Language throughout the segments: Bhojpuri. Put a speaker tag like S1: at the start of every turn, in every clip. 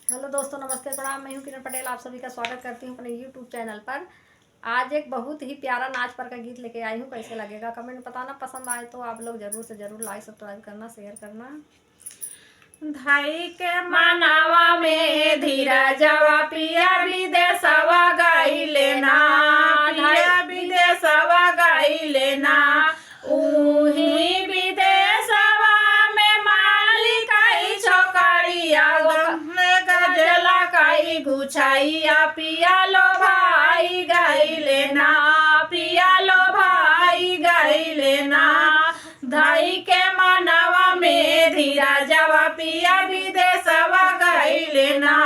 S1: हेलो दोस्तों, नमस्ते, प्रणाम। मैं हूं किरण पटेल, आप सभी का स्वागत करती हूं अपने यूट्यूब चैनल पर। आज एक बहुत ही प्यारा नाच पर का गीत लेके आई हूं। कैसे लगेगा कमेंट में बताना। पसंद आए तो आप लोग जरूर से जरूर लाइक सब्सक्राइब करना, शेयर करना।
S2: धाई के मनावा में धीरजवा पिया विदेशवा गई लेना, पिया विदेशवा गई लेना। उही विदेशवा में मालिक आई छोकरिया गजला कई गुछाइया पिया लो भाई गई लेना, पिया लो भाई गई लेना। धाई के मनावा में धीरजवा पिया विदेशवा गई लेना,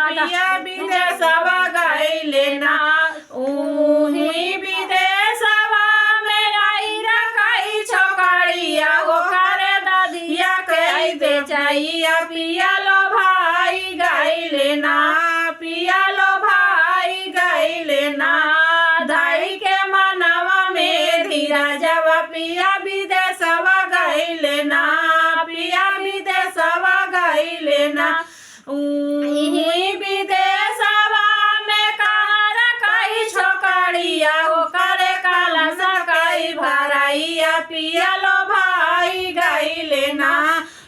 S2: पिया विदेशवा गई लेना। उही विदेशवा में आई रखई छोकरिया ओकर दादिया कई दे चाहिए पिया लो भाई गई लेना, पिया लो भाई गई लेना। धाई के मनावा में धीरजवा पिया विदेशवा गई लेना, पिया विदेशवा गई लेना। उही विदेशवा में कहाँ रखई छोकरिया ओकर काला सकई भराइया पिया लो भाई गई लेना,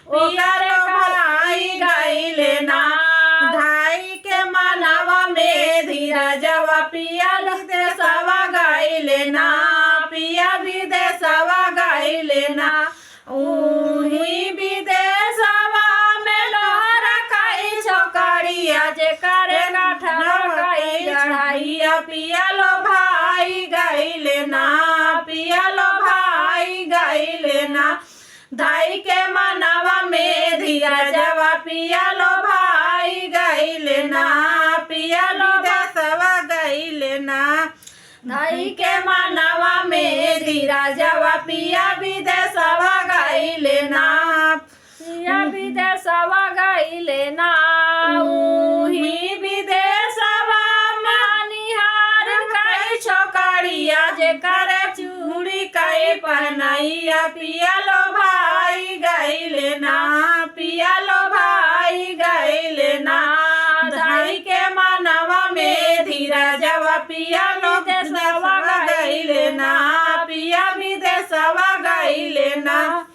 S2: पिया लो भाई गई लेना। धाई के मनावा में धीरजवा पिया विदेशवा गई लेना, पिया विदेशवा गई लेना। उही विदेशवा में लोहर कई छोकरिया जे करे गाठर कई चढ़ाइया पिया लो भाई गई लेना, पिया लो भाई गई लेना। धाई के मनावा में धीरजवा पिया लो भाई गई लेना, पिया लो विदेशवा गई लेना। धाई के मनावा में धीरजवा पिया विदेशवा गई लेना, पिया विदेशवा गई लेना। उही विदेशवा में निहार कई छोकरिया जे करे चूड़ी कई पहनाइया पिया लो भाई गई लेना, पिया लो भाई गई लेना। धाई के मनावा में धीरजवा पिया विदेशवा गई लेना, पिया विदेशवा गई लेना।